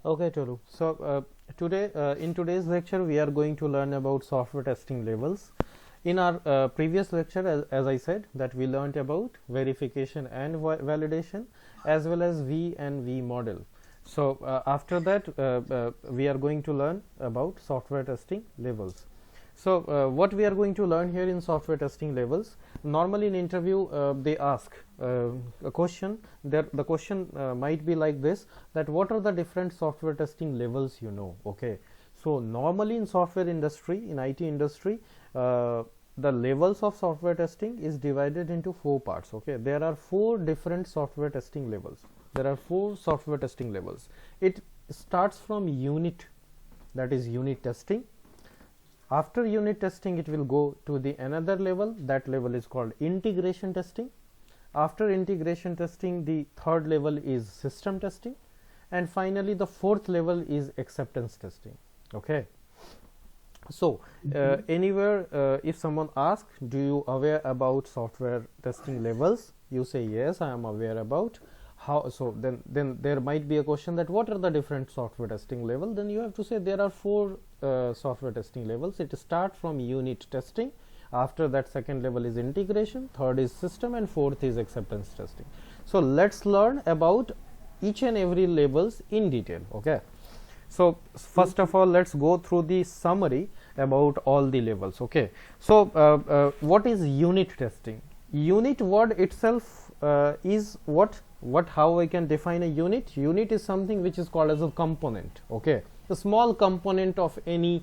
Okay, Tolu. So in today's lecture, we are going to learn about software testing levels. In our previous lecture, as I said, that we learned about verification and validation, as well as V and V model. So after that, we are going to learn about software testing levels. So what we are going to learn here in software testing levels, normally in interview they ask a question. The question might be like this, that what are the different software testing levels you know. Okay, so normally in software industry, in IT industry, the levels of software testing is divided into four parts. Okay, there are four different software testing levels. There are four software testing levels. It starts from unit, that is unit testing. After unit testing, it will go to the another level. That level is called integration testing. After integration testing, the third level is system testing, and finally the fourth level is acceptance testing. Okay, so anywhere if someone asks, do you aware about software testing levels, you say yes, I am aware about. How so? Then there might be a question that what are the different software testing level. Then you have to say there are four software testing levels. It starts from unit testing. After that, second level is integration, third is system, and fourth is acceptance testing. So let's learn about each and every levels in detail. Okay, so first of all, let's go through the summary about all the levels. Okay, so what is unit testing? Unit word itself is what how I can define a unit. Unit is something which is called as a component. Okay, a small component of any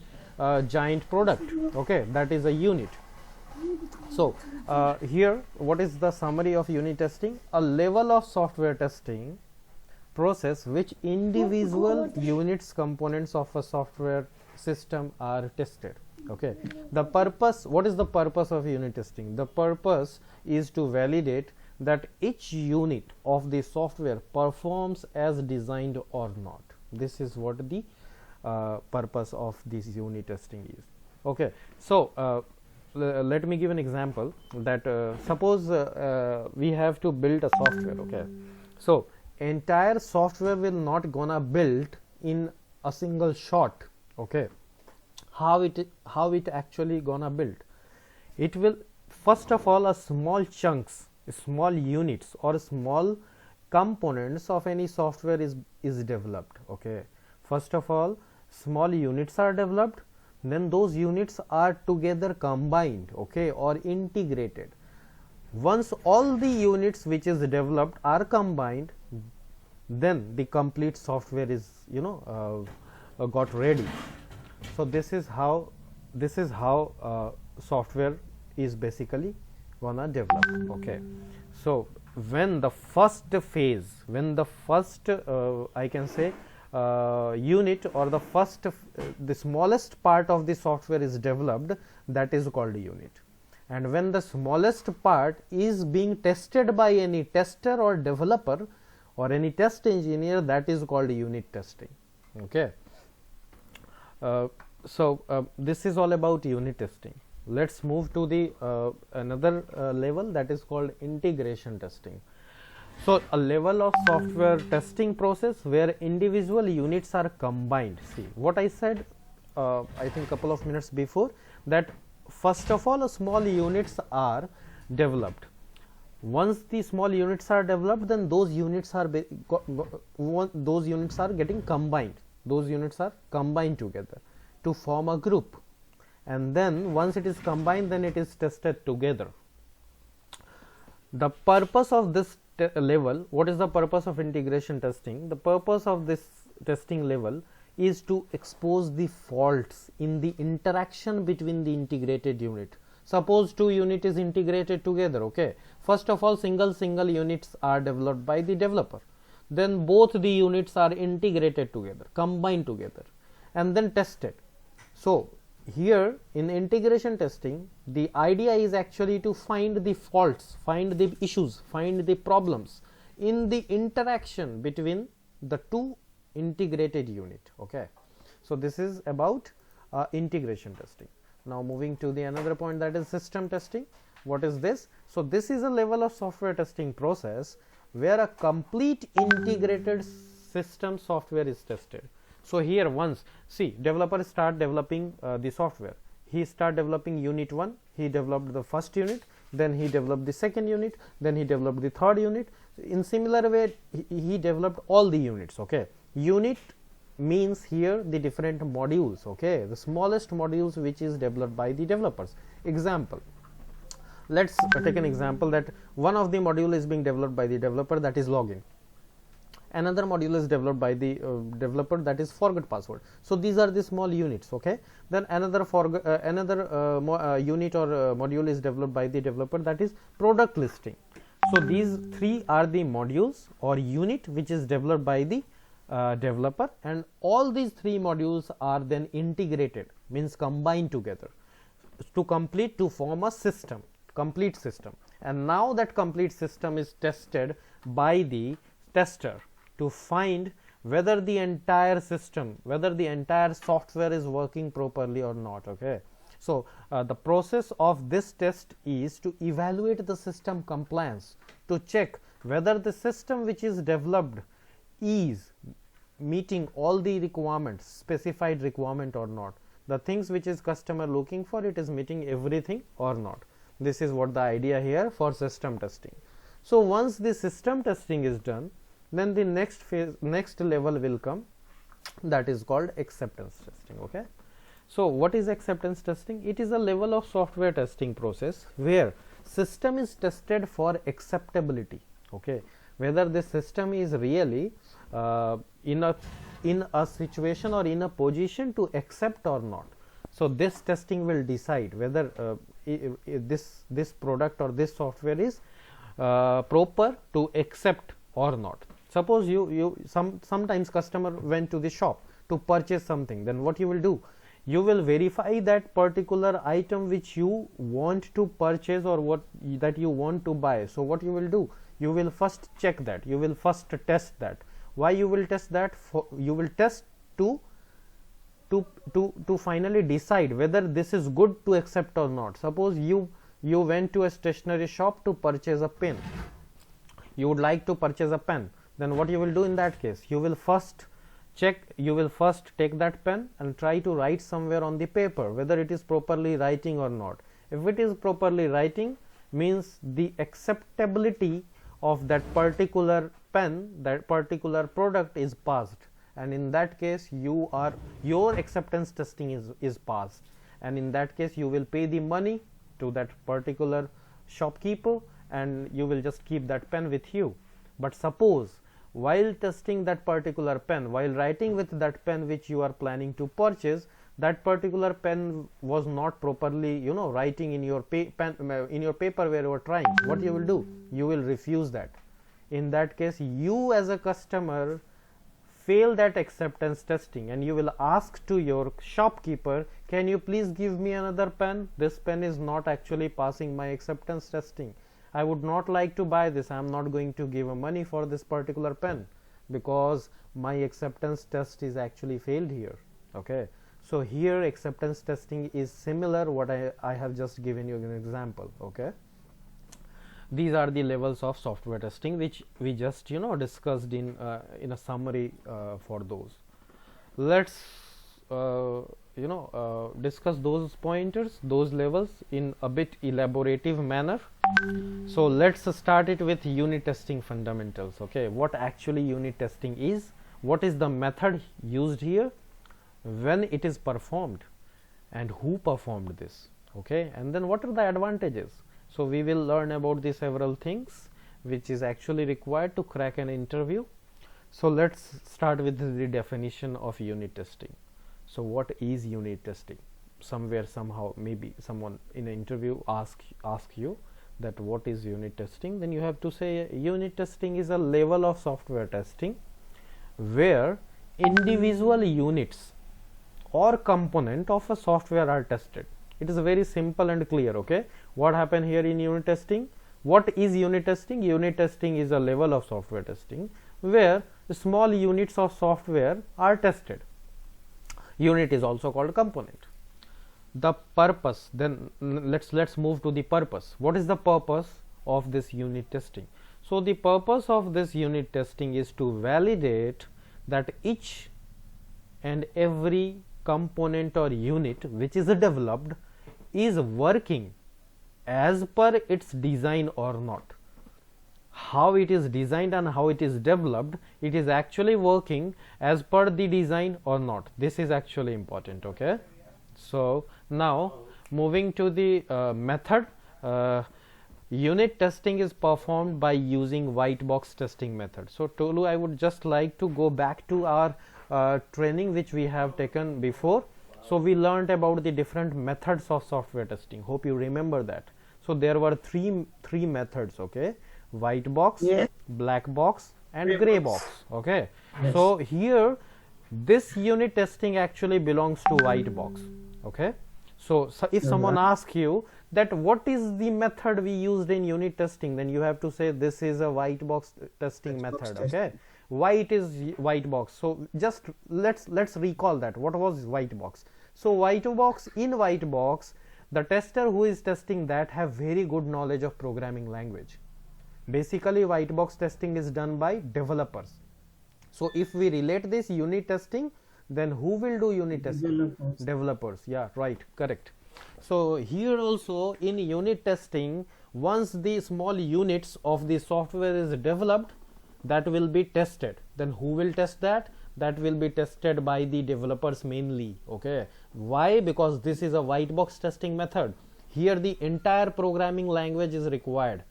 giant product. Okay, that is a unit. So here, what is the summary of unit testing? A level of software testing process which individual units, components of a software system are tested. Okay, the purpose, what is the purpose of unit testing? The purpose is to validate that each unit of the software performs as designed or not. This is what the purpose of this unit testing is. Okay, so let me give an example that suppose we have to build a software. Okay, so entire software will not gonna build in a single shot. Okay, how it actually gonna build? It will, first of all, a small chunks, small units or small components of any software is developed. Okay, first of all, small units are developed, then those units are together combined, okay, or integrated. Once all the units which is developed are combined, then the complete software is got ready. So this is how software is basically gonna develop. Okay, so when the first phase, when the first I can say unit or the first the smallest part of the software is developed, that is called a unit. And when the smallest part is being tested by any tester or developer or any test engineer, that is called unit testing. Okay, so this is all about unit testing. Let's move to the another level, that is called integration testing. So a level of software testing process where individual units are combined. See what I said I think couple of minutes before, that first of all, small units are developed. Once the small units are developed, then those units are getting combined. Those units are combined together to form a group, and then once it is combined, then it is tested together. The purpose of this level, what is the purpose of integration testing? The purpose of this testing level is to expose the faults in the interaction between the integrated unit. Suppose two units is integrated together. Okay, first of all, single units are developed by the developer, then both the units are integrated together, combined together, and then tested. So here in integration testing, the idea is actually to find the faults, find the issues, find the problems in the interaction between the two integrated unit. Okay, so this is about integration testing. Now moving to the another point, that is system testing. What is this? So this is a level of software testing process where a complete integrated system software is tested. So here once, see, developer start developing the software. He start developing unit 1, he developed the first unit, then he developed the second unit, then he developed the third unit. In similar way, he developed all the units. Okay, unit means here the different modules. Okay, the smallest modules which is developed by the developers. Example, let's take an example that one of the module is being developed by the developer, that is login. Another module is developed by the developer, that is forget password. So these are the small units. Okay, then another unit or module is developed by the developer, that is product listing. So these three are the modules or unit which is developed by the developer, and all these three modules are then integrated, means combined together to form a system, complete system. And now that complete system is tested by the tester to find whether the entire system, whether the entire software is working properly or not. Okay, so the process of this test is to evaluate the system compliance, to check whether the system which is developed is meeting all the requirements, specified requirement or not. The things which is customer looking for, it is meeting everything or not. This is what the idea here for system testing. So once the system testing is done, then the next phase, next level will come, that is called acceptance testing. Okay, so what is acceptance testing? It is a level of software testing process where system is tested for acceptability. Okay, whether the system is really in a situation or in a position to accept or not. So this testing will decide whether this product or this software is proper to accept or not. Suppose sometimes customer went to the shop to purchase something, then what you will do? You will verify that particular item which you want to purchase or what that you want to buy. So what you will do? You will first check that, you will first test that. Why you will test that? You will test to finally decide whether this is good to accept or not. Suppose you went to a stationery shop to purchase a pen. You would like to purchase a pen. Then what you will do in that case? You will first check, you will first take that pen and try to write somewhere on the paper whether it is properly writing or not. If it is properly writing, means the acceptability of that particular pen, that particular product is passed, and in that case your acceptance testing is passed, and in that case you will pay the money to that particular shopkeeper and you will just keep that pen with you. But suppose while testing that particular pen, while writing with that pen which you are planning to purchase, that particular pen was not properly writing in your in your paper where you are trying. What you will do? You will refuse that. In that case, you as a customer fail that acceptance testing, and you will ask to your shopkeeper, can you please give me another pen? This pen is not actually passing my acceptance testing. I would not like to buy this. I am not going to give money for this particular pen because my acceptance test is actually failed here. Okay, so here acceptance testing is similar what I have just given you an example. Okay, these are the levels of software testing which we just discussed in a summary for those. Let's discuss those pointers, those levels in a bit elaborative manner. So let's start it with unit testing fundamentals. Okay, what actually unit testing is, what is the method used here, when it is performed, and who performed this. Okay, and then what are the advantages. So we will learn about the several things which is actually required to crack an interview. So let's start with the definition of unit testing. So what is unit testing? Somewhere, somehow, maybe someone in an interview ask you that what is unit testing, then you have to say unit testing is a level of software testing where individual units or component of a software are tested. It is very simple and clear. Okay, what happened here in unit testing? What is unit testing? Unit testing is a level of software testing where small units of software are tested. Unit is also called component. The purpose, then let's move to the purpose. What is the purpose of this unit testing? So the purpose of this unit testing is to validate that each and every component or unit which is developed is working as per its design or not. How it is designed and how it is developed, it is actually working as per the design or not. This is actually important. Okay, so now moving to the method, unit testing is performed by using white box testing method. So Tolu, I would just like to go back to our training which we have taken before. So we learned about the different methods of software testing. Hope you remember that. So there were three methods. Okay, white box, Yes. black box and Gray gray box. box. Okay, Yes. so here this unit testing actually belongs to white box. Okay, so if someone asks you that what is the method we used in unit testing, then you have to say this is a white box testing White box method. testing. Okay, why it is white box? So just let's recall that what was white box. So white box, in white box, the tester who is testing that have very good knowledge of programming language. Basically white box testing is done by developers. So if we relate this unit testing, then who will do unit testing? Developers. Developers. Yeah, right, correct. So here also in unit testing, once the small units of the software is developed, that will be tested. Then who will test that? That will be tested by the developers mainly. Okay, why? Because this is a white box testing method. Here the entire programming language is required.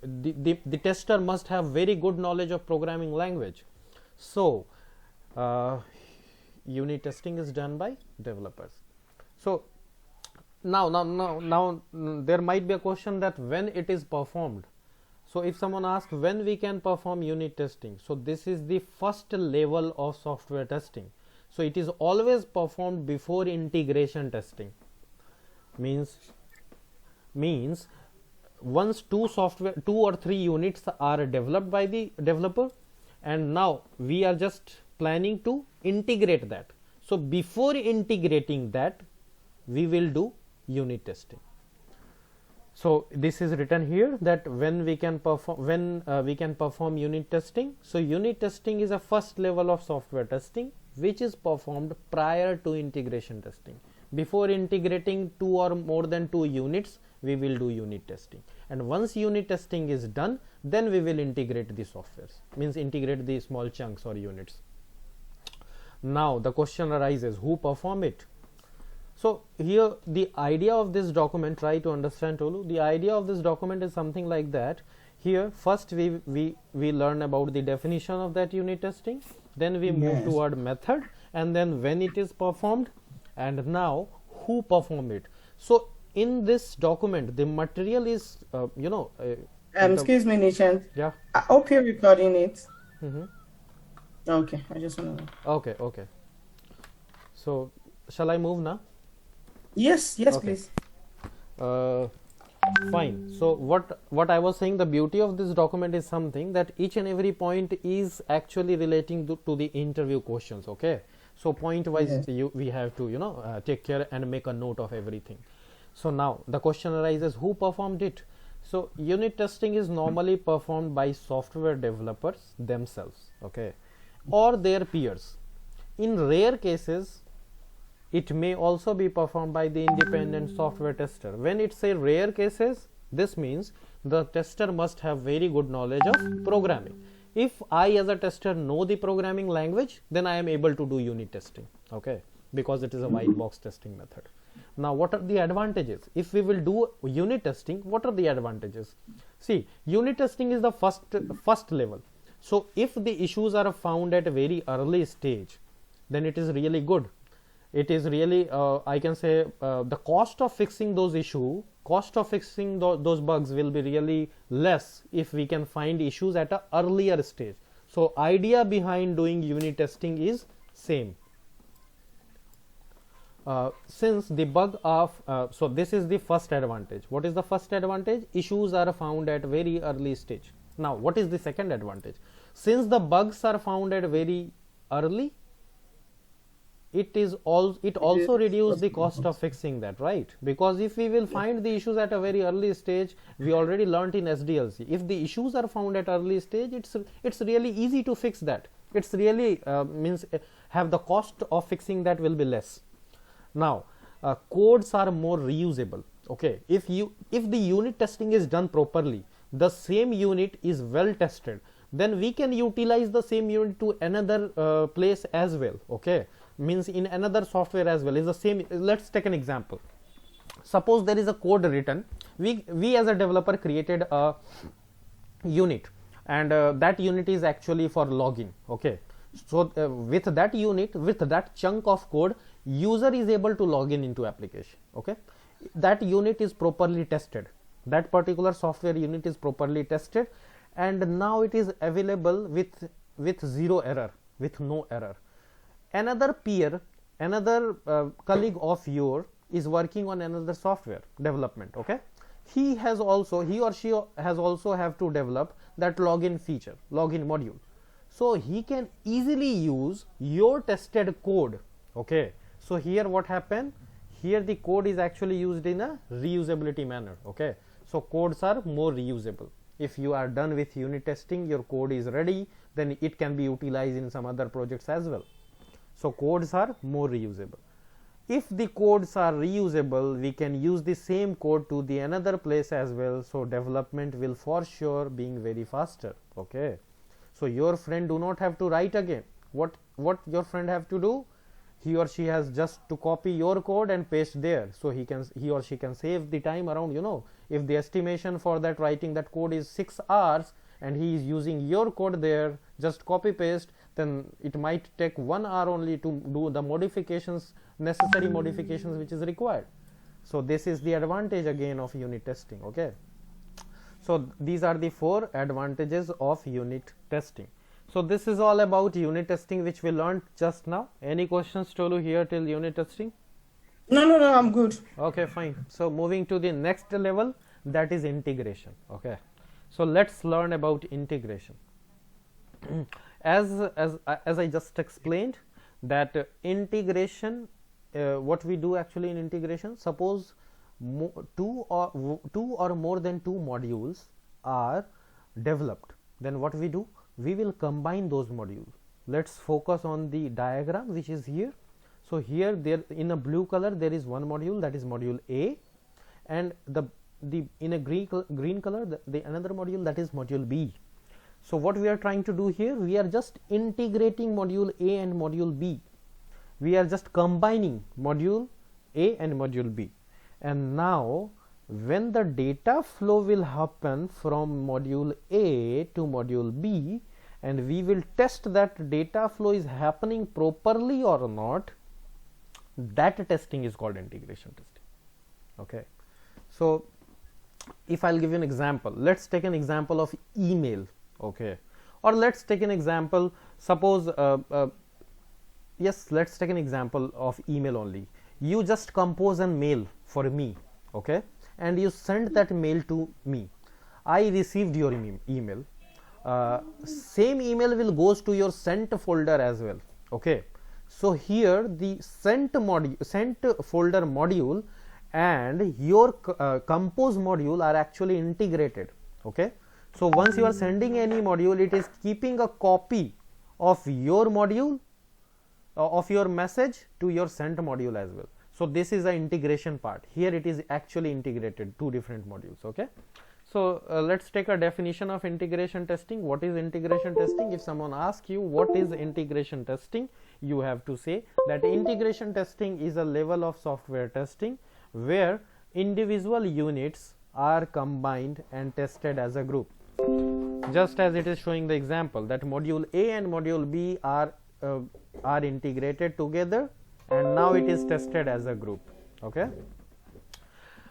The tester must have very good knowledge of programming language. So unit testing is done by developers. So now there might be a question that when it is performed. So if someone asks when we can perform unit testing, so this is the first level of software testing. So it is always performed before integration testing. Means once two or three units are developed by the developer, and now we are just planning to integrate that. So before integrating that, we will do unit testing. So this is written here that when we can perform unit testing. So unit testing is a first level of software testing which is performed prior to integration testing. Before integrating two or more than two units, we will do unit testing, and once unit testing is done, then we will integrate the softwares, means integrate the small chunks or units. Now the question arises, who perform it? So here the idea of this document, try to understand, Tolu. The idea of this document is something like that. Here first we learn about the definition of that unit testing, then we move Yes. toward method, and then when it is performed, and now who perform it. So in this document the material is Excuse me, Nishant. yeah. I hope you're recording it. Mhm. Okay, I just want to know. Okay, so shall I move now? Yes, Okay. please. Fine. So what I was saying, the beauty of this document is something that each and every point is actually relating to the interview questions. Okay, so point wise Yes. we have to take care and make a note of everything. So now the question arises, who performed it? So unit testing is normally performed by software developers themselves, okay, or their peers. In rare cases, it may also be performed by the independent software tester. When it's a rare cases, this means the tester must have very good knowledge of programming. If I as a tester know the programming language, then I am able to do unit testing, okay, because it is a white box testing method. Now what are the advantages? If we will do unit testing, what are the advantages? See, unit testing is the first level. So if the issues are found at a very early stage, then it is really good. It is really I can say the cost of fixing those those bugs will be really less if we can find issues at an earlier stage. So idea behind doing unit testing is same. Since the bug of so this is the first advantage. What is the first advantage? Issues are found at very early stage. Now what is the second advantage? Since the bugs are found at very early, it also reduces the cost of fixing that, right? Because if we will find the issues at a very early stage, we already learnt in SDLC, if the issues are found at early stage, it's really easy to fix that. It's really means have the cost of fixing that will be less. Now codes are more reusable. Okay, if the unit testing is done properly, the same unit is well tested, then we can utilize the same unit to another place as well. Okay, means in another software as well is the same. Let's take an example. Suppose there is a code written, we as a developer created a unit, and that unit is actually for login. Okay, so with that unit, with that chunk of code, user is able to log in into application. Okay, that unit is properly tested, that particular software unit is properly tested, and now it is available with zero error, with no error. Another peer, another colleague of yours is working on another software development. Okay, he or she has also have to develop that login feature, login module, so he can easily use your tested code. Okay, so here what happened, here the code is actually used in a reusability manner. Okay, so codes are more reusable. If you are done with unit testing, your code is ready, then it can be utilized in some other projects as well. So codes are more reusable. If the codes are reusable, we can use the same code to the another place as well, so development will for sure being very faster. Okay, so your friend do not have to write again. What your friend have to do, he or she has just to copy your code and paste there, so he or she can save the time around, if the estimation for that writing that code is 6 hours and he is using your code there, just copy paste, then it might take 1 hour only to do the modifications, necessary modifications which is required. So this is the advantage again of unit testing. Okay, so these are the 4 advantages of unit testing. So this is all about unit testing which we learned just now. Any questions, Tolu, here till unit testing? No, I'm good. Okay, fine. So moving to the next level, that is integration. Okay, so let's learn about integration. as I just explained, that integration, what we do actually in integration, suppose two or more than 2 modules are developed, then what we do, we will combine those modules. Let's focus on the diagram which is here. So here, there in a blue color there is one module, that is module A, and the in a green color the another module, that is module B. So what we are trying to do here, we are just integrating module A and module B. We are just combining module A and module B, and now when the data flow will happen from module A to module B, and we will test that data flow is happening properly or not, that testing is called integration testing. Okay, so if I'll give you an example, let's take an example of email. Okay, or let's take an example, suppose yes, let's take an example of email only. You just compose a mail for me, okay, and you send that mail to me. I received your email. Same email will goes to your sent folder as well. Okay, so here the sent folder module and your compose module are actually integrated. Okay, so once you are sending any module, it is keeping a copy of your module, of your message to your sent module as well. So this is the integration part. Here it is actually integrated, 2 different modules. Okay, so let's take a definition of integration testing. What is integration testing? If someone asks you what is integration testing, you have to say that integration testing is a level of software testing where individual units are combined and tested as a group. Just as it is showing the example that module A and module B are integrated together, and now it is tested as a group. Okay,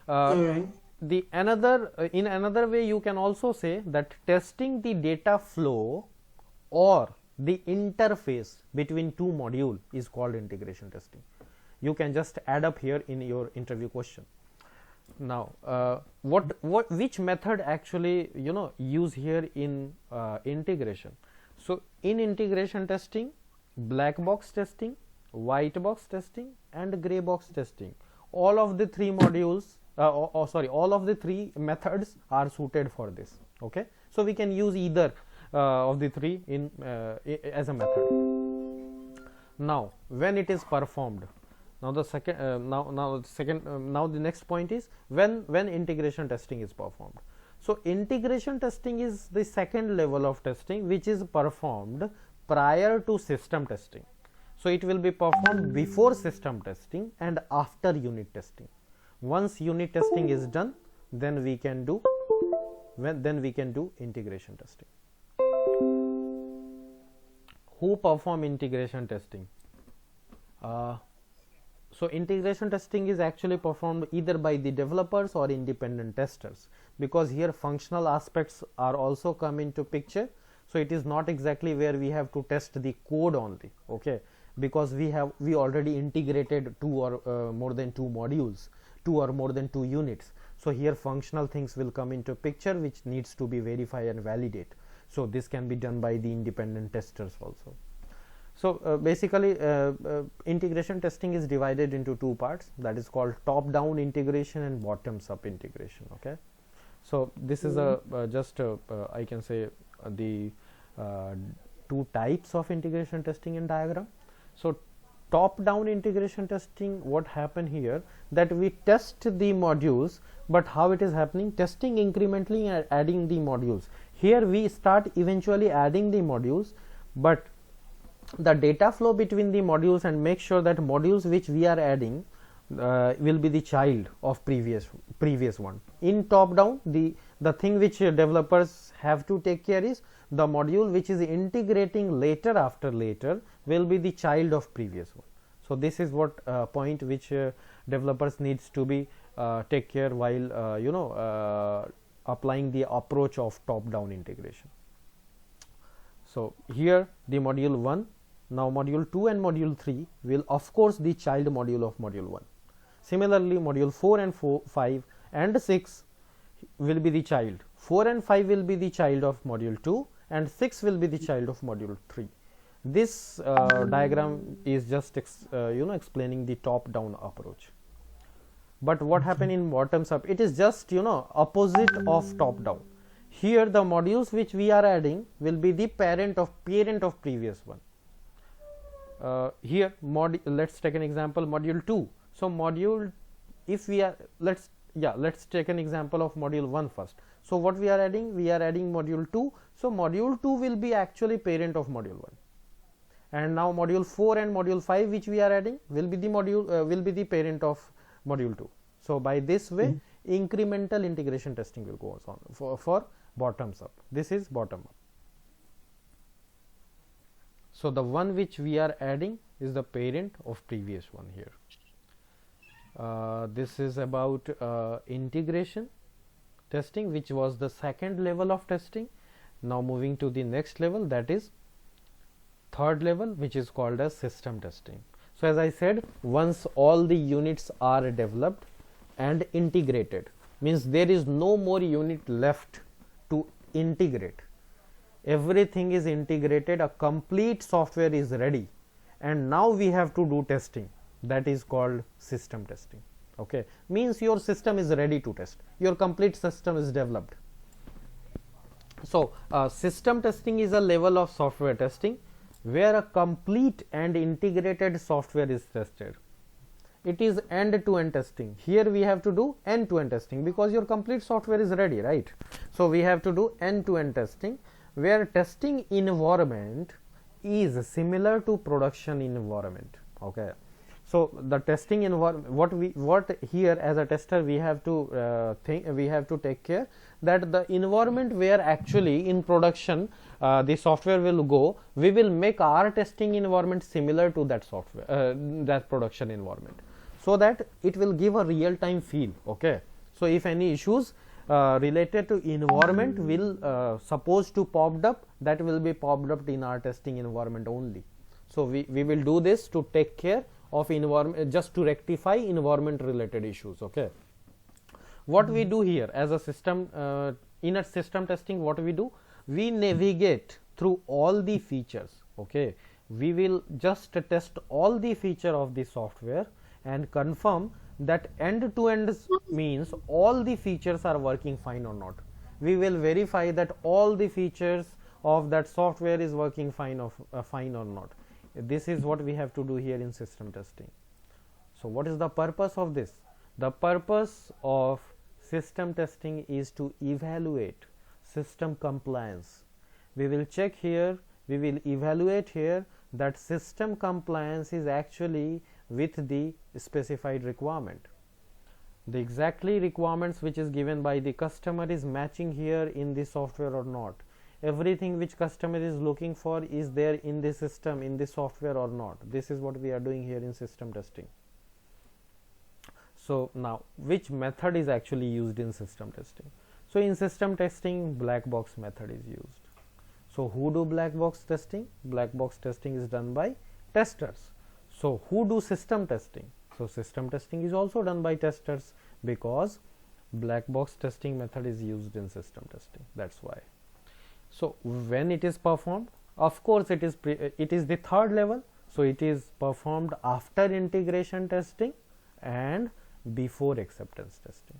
the another in another way you can also say that testing the data flow or the interface between 2 modules is called integration testing. You can just add up here in your interview question. Now which method actually use here in integration? So in integration testing, black box testing, white box testing and gray box testing, all of the 3 modules all of the 3 methods are suited for this. Okay, so we can use either of the three in as a method. Now when it is performed, now the second now the next point is when integration testing is performed. So integration testing is the second level of testing which is performed prior to system testing. So it will be performed before system testing and after unit testing. Once unit testing is done, then we can do integration testing. Who perform integration testing? So integration testing is actually performed either by the developers or independent testers, because here functional aspects are also come into picture. So it is not exactly where we have to test the code only, okay, because we already integrated two or more than two modules, two or more than two units. So here functional things will come into picture which needs to be verified and validate. So this can be done by the independent testers also. So basically integration testing is divided into two parts, that is called top down integration and bottoms up integration. Okay, so this is a just I can say the two types of integration testing in diagram. So top down integration testing, what happened here, that we test the modules, but how it is happening, testing incrementally and adding the modules. Here we start eventually adding the modules, but the data flow between the modules and make sure that modules which we are adding will be the child of previous one. In top down, the thing which developers have to take care is the module which is integrating later after later will be the child of previous one. So this is what point which developers needs to be take care while applying the approach of top down integration. So here the module 1, now module 2 and module 3 will of course the child module of module 1. Similarly module 4 and 5 and 6 will be the child. 4 and 5 will be the child of module 2 and 6 will be the child of module 3. This diagram is just explaining the top down approach. But what happened in bottoms up, it is just opposite of top down. Here the modules which we are adding will be the parent of previous one. Here let's take an example, module 2. So module, if we are let's take an example of module 1 first. So what we are adding module 2. So module 2 will be actually parent of module 1, and now module 4 and module 5 which we are adding will be the module will be the parent of module 2. So by this way incremental integration testing will go on for bottoms up. This is bottom up. So the one which we are adding is the parent of previous one here. This is about integration testing, which was the second level of testing. Now moving to the next level, that is third level, which is called as system testing. So as I said, once all the units are developed and integrated, means there is no more unit left to integrate. Everything is integrated, a complete software is ready, and now we have to do testing. That is called system testing. Okay, means your system is ready to test, your complete system is developed. So system testing is a level of software testing where a complete and integrated software is tested. It is end-to-end testing. Here we have to do end-to-end testing because your complete software is ready, right? So we have to do end-to-end testing, where testing environment is similar to production environment. Okay, so the testing environment, what here as a tester we have to take care that the environment where actually in production the software will go, we will make our testing environment similar to that software that production environment, so that it will give a real time feel. Okay, so if any issues related to environment will supposed to popped up, that will be popped up in our testing environment only. So we will do this to take care of environment, just to rectify environment related issues. Okay, what we do here as a system in a system testing, what we do, we navigate through all the features. Okay, we will just test all the feature of the software and confirm that end to end means all the features are working fine or not. We will verify that all the features, of that software is working fine or not. This is what we have to do here in system testing. So what is the purpose of this? The purpose of system testing is to evaluate system compliance. We will check here, we will evaluate here that system compliance is actually with the specified requirement. The exactly requirements which is given by the customer is matching here in the software or not. Everything which customer is looking for is there in the system, in the software or not. This is what we are doing here in system testing. So now which method is actually used in system testing? So in system testing, black box method is used. So who do black box testing? Black box testing is done by testers. So who do system testing? So system testing is also done by testers, because black box testing method is used in system testing. That's why. So when it is performed, of course it is the third level. So it is performed after integration testing and before acceptance testing.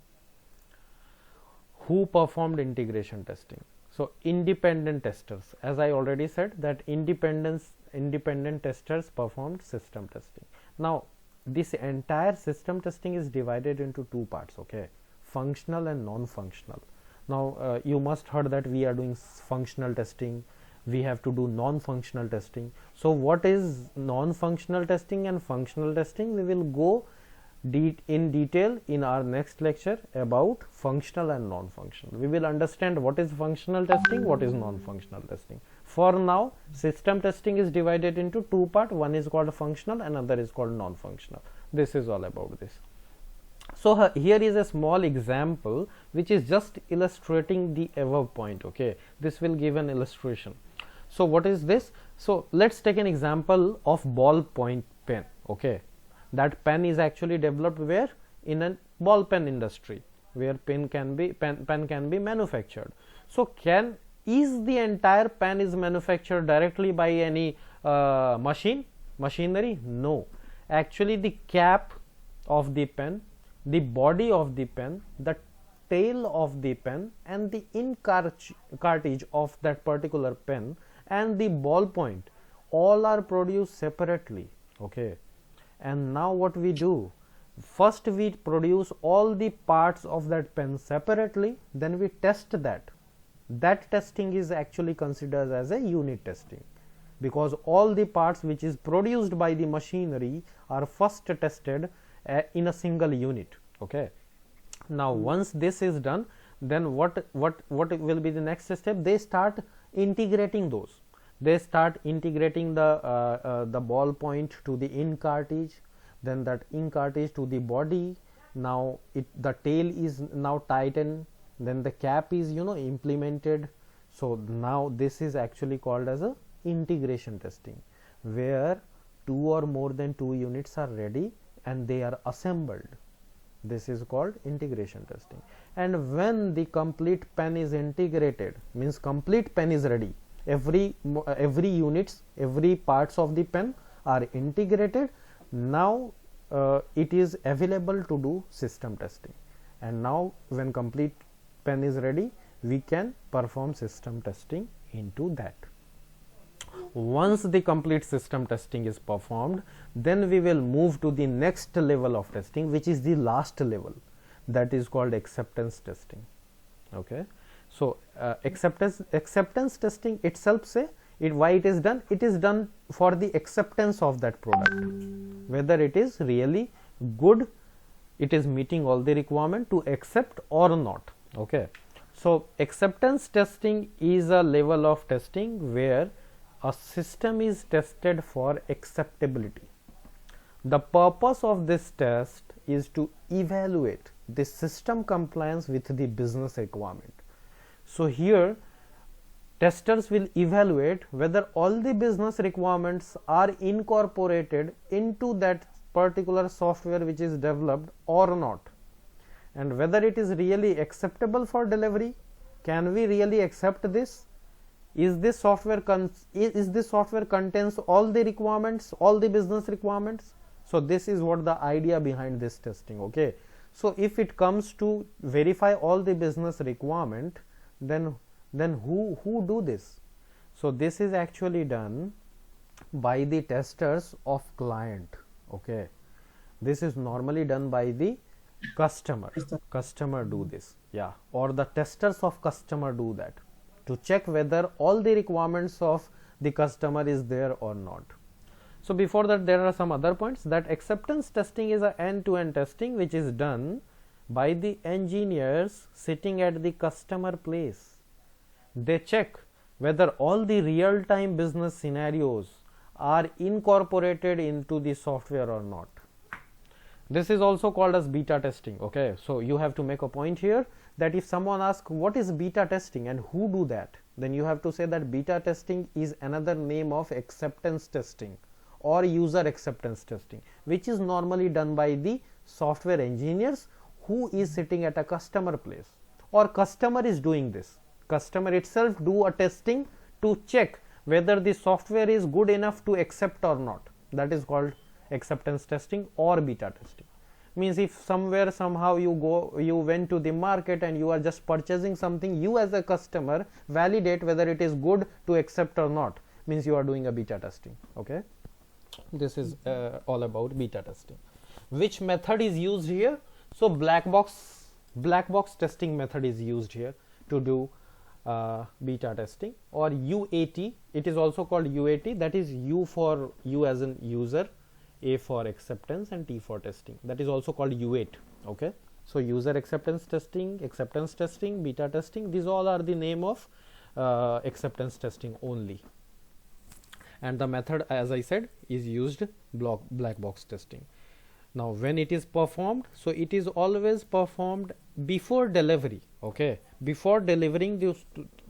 Who performed integration testing? So independent testers, as I already said, that independent testers performed system testing. Now this entire system testing is divided into two parts, okay, functional and non-functional. Now you must heard that we are doing functional testing, we have to do non-functional testing. So what is non-functional testing and functional testing? We will go in detail in our next lecture about functional and non-functional. We will understand what is functional testing, what is non-functional testing. For now, system testing is divided into two parts. One is called functional, another is called non-functional. This is all about this. So here is a small example which is just illustrating the above point, okay. This will give an illustration. So what is this? So let's take an example of ballpoint pen, okay. That pen is actually developed where? In a ball pen industry, where pen can be manufactured. So is the entire pen is manufactured directly by any machinery? No. Actually the cap of the pen, the body of the pen, the tail of the pen, and the ink cartridge of that particular pen and the ball point all are produced separately, okay. And now what we do, first we produce all the parts of that pen separately, then we test that. That testing is actually considered as a unit testing, because all the parts which is produced by the machinery are first tested in a single unit, okay. Now once this is done, then what will be the next step? They start integrating those. They start integrating the ball point to the ink cartridge, then that ink cartridge to the body. Now the tail is now tightened, then the cap is implemented. So now this is actually called as a integration testing, where two or more than two units are ready and they are assembled. This is called integration testing. And when the complete pen is integrated, means complete pen is ready, every units, every parts of the pen are integrated. Now it is available to do system testing, and now when complete pen is ready, we can perform system testing into that. Once the complete system testing is performed, then we will move to the next level of testing, which is the last level, that is called acceptance testing, okay. So acceptance testing itself, say why it is done? It is done for the acceptance of that product, whether it is really good, it is meeting all the requirement to accept or not, okay. So acceptance testing is a level of testing where a system is tested for acceptability. The purpose of this test is to evaluate the system compliance with the business requirement. So here testers will evaluate whether all the business requirements are incorporated into that particular software which is developed or not, and whether it is really acceptable for delivery. Can we really accept this? Is this software contains all the requirements, all the business requirements? So this is what the idea behind this testing, okay. So if it comes to verify all the business requirement, then who do this? So this is actually done by the testers of client. Okay, this is normally done by the customer do this, yeah, or the testers of customer do that to check whether all the requirements of the customer is there or not. So before that, there are some other points, that acceptance testing is a end-to-end testing which is done by the engineers sitting at the customer place. They check whether all the real-time business scenarios are incorporated into the software or not. This is also called as beta testing. Okay, so you have to make a point here that if someone asks what is beta testing and who do that, then you have to say that beta testing is another name of acceptance testing or user acceptance testing, which is normally done by the software engineers who is sitting at a customer place, or customer is doing this. Customer itself do a testing to check whether the software is good enough to accept or not. That is called acceptance testing or beta testing. Means if somewhere somehow you went to the market and you are just purchasing something, you as a customer validate whether it is good to accept or not, means you are doing a beta testing. Okay, this is all about beta testing. Which method is used here? So black box testing method is used here to do beta testing, or UAT. It is also called UAT, that is U for you as an user, A for acceptance, and T for testing. That is also called UAT. Okay, so user acceptance testing, beta testing, these all are the name of acceptance testing only. And the method, as I said, is used black box testing. Now when it is performed, so it is always performed before delivery. Okay, before delivering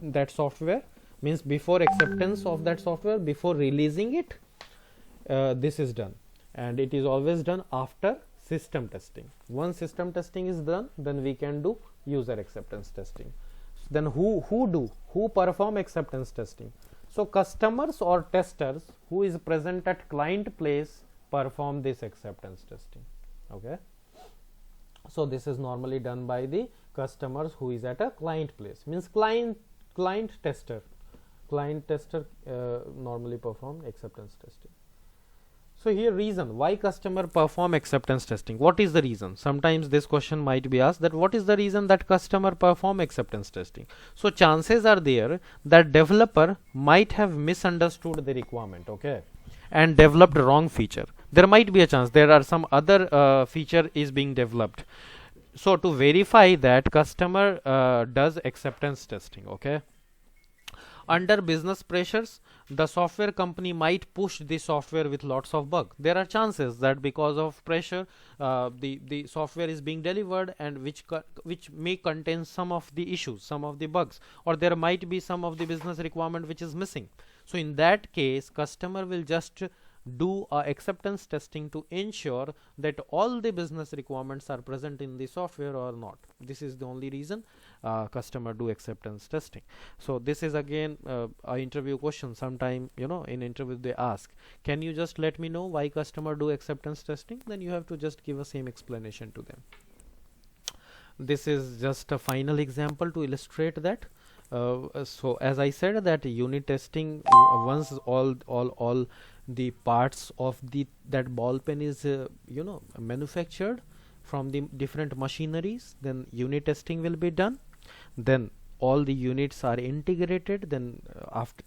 that software, means before acceptance of that software, before releasing it, this is done. And it is always done after system testing. Once system testing is done, then we can do user acceptance testing. Then who perform acceptance testing? So customers or testers who is present at client place perform this acceptance testing. Okay, so this is normally done by the customers who is at a client place, means client tester normally perform acceptance testing. So here, reason why customer perform acceptance testing. What is the reason? Sometimes this question might be asked, that what is the reason that customer perform acceptance testing? So chances are there that developer might have misunderstood the requirement, okay, and developed wrong feature. There might be a chance there are some other feature is being developed. So to verify that, customer does acceptance testing. Okay, under business pressures, the software company might push the software with lots of bugs. There are chances that because of pressure, the software is being delivered and which may contain some of the issues, some of the bugs, or there might be some of the business requirement which is missing. So in that case, customer will just do acceptance testing to ensure that all the business requirements are present in the software or not. This is the only reason customer do acceptance testing. So this is again a interview question. Sometime, you know, in interview they ask, can you just let me know why customer do acceptance testing? Then you have to just give a same explanation to them. This is just a final example to illustrate that. So as I said, that unit testing, once all the parts of that ball pen is manufactured from the different machineries, then unit testing will be done. Then all the units are integrated. Then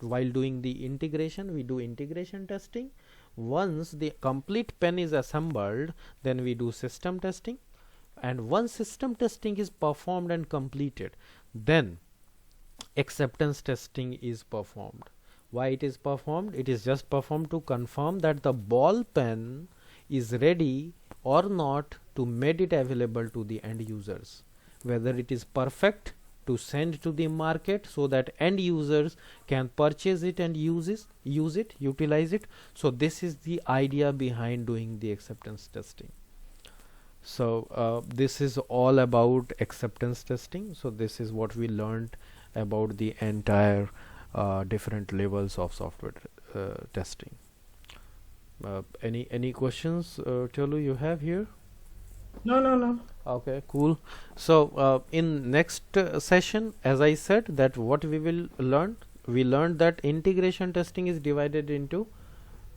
while doing the integration, we do integration testing. Once the complete pen is assembled, then we do system testing. And once system testing is performed and completed, then acceptance testing is performed. Why it is performed? It is just performed to confirm that the ball pen is ready or not to make it available to the end users, whether it is perfect to send to the market so that end users can purchase it and use it, utilize it. So this is the idea behind doing the acceptance testing. So this is all about acceptance testing. So this is what we learned about the entire different levels of software testing. Any questions, Chalu, you have here? No. Okay, cool. So in next session, as I said, that what we will learn, we learned that integration testing is divided into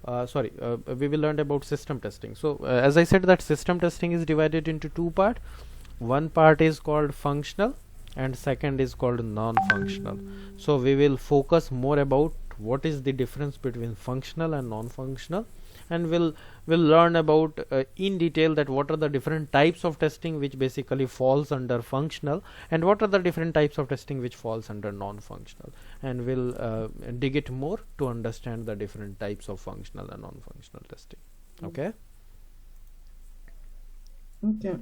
we will learn about system testing. So as I said, that system testing is divided into two part. One part is called functional and second is called non-functional. So we will focus more about what is the difference between functional and non-functional, and we'll learn about in detail that what are the different types of testing which basically falls under functional, and what are the different types of testing which falls under non-functional, and we'll dig it more to understand the different types of functional and non-functional testing. Okay. Okay.